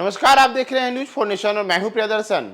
नमस्कार, आप देख रहे हैं न्यूज फॉर नेशन और मैं हूं प्रियदर्शन।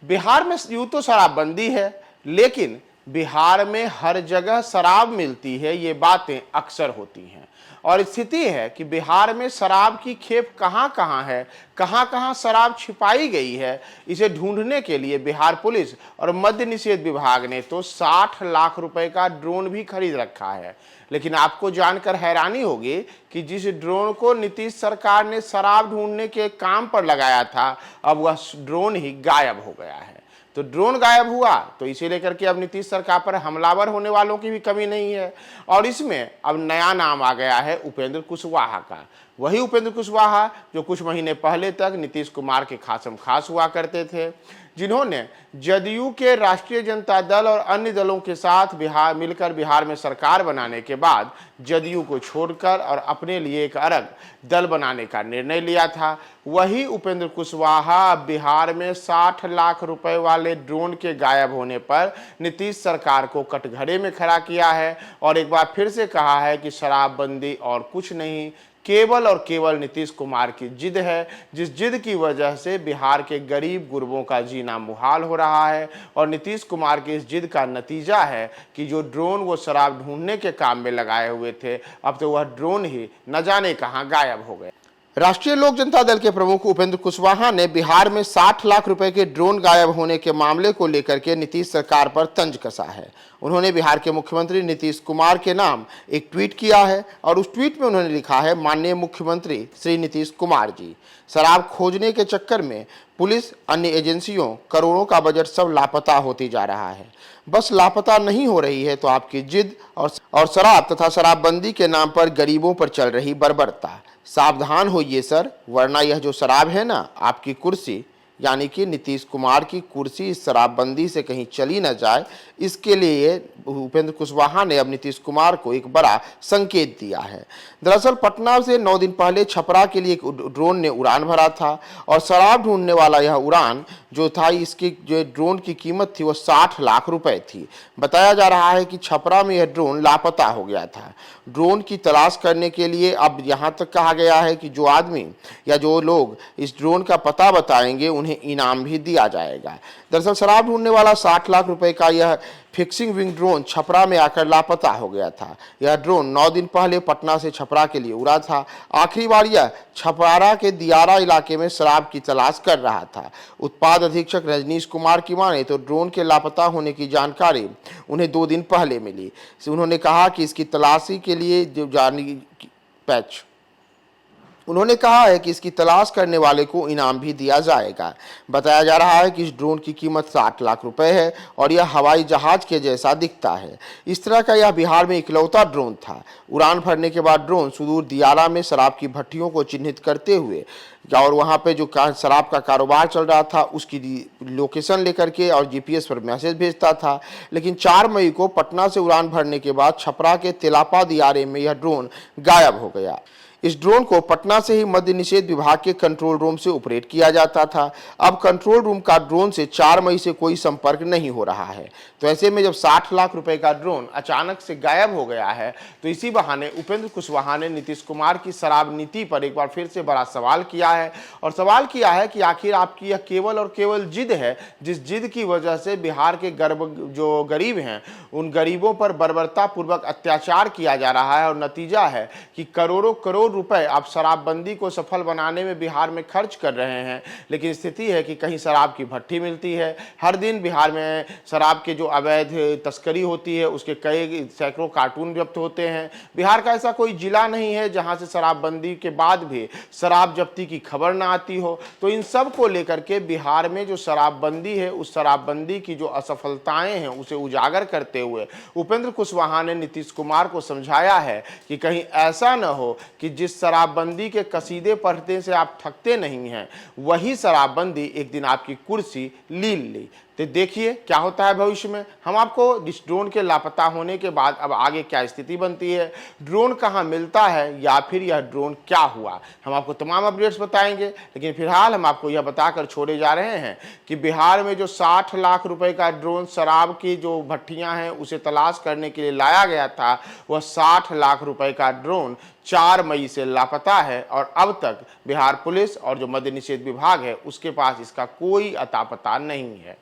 बिहार में यूं तो शराबबंदी है, लेकिन बिहार में हर जगह शराब मिलती है, ये बातें अक्सर होती हैं। और स्थिति है कि बिहार में शराब की खेप कहां कहां है, कहां कहां शराब छिपाई गई है, इसे ढूंढने के लिए बिहार पुलिस और मद्य निषेध विभाग ने तो 60 लाख रुपए का ड्रोन भी खरीद रखा है। लेकिन आपको जानकर हैरानी होगी कि जिस ड्रोन को नीतीश सरकार ने शराब ढूंढने के काम पर लगाया था, अब वह ड्रोन ही गायब हो गया है। तो ड्रोन गायब हुआ तो इसे लेकर के अब नीतीश सरकार पर हमलावर होने वालों की भी कमी नहीं है। और इसमें अब नया नाम आ गया है उपेंद्र कुशवाहा का। वही उपेंद्र कुशवाहा जो कुछ महीने पहले तक नीतीश कुमार के खासम खास हुआ करते थे, जिन्होंने जदयू के राष्ट्रीय जनता दल और अन्य दलों के साथ मिलकर बिहार में सरकार बनाने के बाद जदयू को छोड़कर और अपने लिए एक अलग दल बनाने का निर्णय लिया था। वही उपेंद्र कुशवाहा अब बिहार में 60 लाख रुपए वाले ड्रोन के गायब होने पर नीतीश सरकार को कटघरे में खड़ा किया है और एक बार फिर से कहा है कि शराबबंदी और कुछ नहीं, केवल और केवल नीतीश कुमार की जिद है, जिस जिद की वजह से बिहार के गरीब गुरबों का जीना मुहाल हो रहा है। और नीतीश कुमार की इस जिद का नतीजा है कि जो ड्रोन वो शराब ढूंढने के काम में लगाए हुए थे, अब तो वह ड्रोन ही न जाने कहां गायब हो गए। राष्ट्रीय लोक जनता दल के प्रमुख उपेंद्र कुशवाहा ने बिहार में 60 लाख रुपए के ड्रोन गायब होने के मामले को लेकर के नीतीश सरकार पर तंज कसा है। उन्होंने बिहार के मुख्यमंत्री नीतीश कुमार के नाम एक ट्वीट किया है और उस ट्वीट में उन्होंने लिखा है, माननीय मुख्यमंत्री श्री नीतीश कुमार जी, शराब खोजने के चक्कर में पुलिस, अन्य एजेंसियों, करोड़ों का बजट सब लापता होती जा रहा है। बस लापता नहीं हो रही है तो आपकी जिद और शराब तथा शराबबंदी के नाम पर गरीबों पर चल रही बर्बरता। सावधान होइए सर, वरना यह जो शराब है ना, आपकी कुर्सी यानी कि नीतीश कुमार की कुर्सी इस शराबबंदी से कहीं चली न जाए, इसके लिए उपेंद्र कुशवाहा ने अब नीतीश कुमार को एक बड़ा संकेत दिया है। दरअसल पटना से 9 दिन पहले छपरा के लिए एक ड्रोन ने उड़ान भरा था और शराब ढूंढने वाला यह उड़ान जो था, इसकी जो ड्रोन की कीमत थी वो 60 लाख रुपए थी। बताया जा रहा है कि छपरा में यह ड्रोन लापता हो गया था। ड्रोन की तलाश करने के लिए अब यहाँ तक कहा गया है कि जो आदमी या जो लोग इस ड्रोन का पता बताएंगे उन्हें इनाम भी दिया जाएगा। दरअसल शराब ढूंढने वाला 60 लाख रुपए का यह फिक्सिंग विंग ड्रोन छपरा में आकर लापता हो गया था। यह ड्रोन 9 दिन पहले पटना से छपरा के लिए उड़ा था। आखिरी बार यह छपरा के दियारा इलाके में शराब की तलाश कर रहा था। उत्पाद अधीक्षक रजनीश कुमार की माने तो ड्रोन के लापता होने की जानकारी उन्हें 2 दिन पहले मिली। उन्होंने कहा कि इसकी तलाशी के लिए उन्होंने कहा है कि इसकी तलाश करने वाले को इनाम भी दिया जाएगा। बताया जा रहा है कि इस ड्रोन की कीमत 60 लाख रुपए है और यह हवाई जहाज के जैसा दिखता है। इस तरह का यह बिहार में इकलौता ड्रोन था। उड़ान भरने के बाद ड्रोन सुदूर दियारा में शराब की भट्टियों को चिन्हित करते हुए और वहां पे जो शराब का कारोबार चल रहा था उसकी लोकेशन लेकर के और जीपीएस पर मैसेज भेजता था। लेकिन 4 मई को पटना से उड़ान भरने के बाद छपरा के तेलापा दियारे में यह ड्रोन गायब हो गया। इस ड्रोन को पटना से ही मद्य निषेध विभाग के कंट्रोल रूम से ऑपरेट किया जाता था। अब कंट्रोल रूम का ड्रोन से 4 मई से कोई संपर्क नहीं हो रहा है। तो ऐसे में जब 60 लाख रुपए का ड्रोन अचानक से गायब हो गया है, तो इसी बहाने उपेंद्र कुशवाहा ने नीतीश कुमार की शराब नीति पर एक बार फिर से बड़ा सवाल किया है। और सवाल किया है कि आखिर आपकी यह केवल और केवल जिद है, जिस जिद की वजह से बिहार के जो गरीब हैं उन गरीबों पर बर्बरता पूर्वक अत्याचार किया जा रहा है। और नतीजा है कि करोड़ों करोड़ रुपए आप शराबबंदी को सफल बनाने में बिहार में खर्च कर रहे हैं, लेकिन स्थिति है कि कहीं शराब की भट्टी मिलती है। हर दिन बिहार में शराब के जो अवैध तस्करी होती है उसके कई सैकड़ों कार्टून जब्त होते हैं। बिहार का ऐसा कोई जिला नहीं है जहां से शराबबंदी के बाद भी शराब जब्ती की खबर ना आती हो। तो इन सब को लेकर के बिहार में जो शराबबंदी है, उस शराबबंदी की जो असफलताएं हैं उसे उजागर करते हुए उपेंद्र कुशवाहा ने नीतीश कुमार को समझाया है कि कहीं ऐसा न हो कि जिस शराबबंदी के कसीदे पढ़ने से आप थकते नहीं हैं, वही शराबबंदी एक दिन आपकी कुर्सी लील ली। तो देखिए क्या होता है भविष्य में। हम आपको इस ड्रोन के लापता होने के बाद अब आगे क्या स्थिति बनती है, ड्रोन कहाँ मिलता है, या फिर यह ड्रोन क्या हुआ, हम आपको तमाम अपडेट्स बताएंगे। लेकिन फिलहाल हम आपको यह बताकर छोड़े जा रहे हैं कि बिहार में जो 60 लाख रुपए का ड्रोन शराब की जो भट्टियां हैं उसे तलाश करने के लिए लाया गया था, वह 60 लाख रुपए का ड्रोन 4 मई से लापता है और अब तक बिहार पुलिस और जो मद्य निषेध विभाग है उसके पास इसका कोई अता पता नहीं है।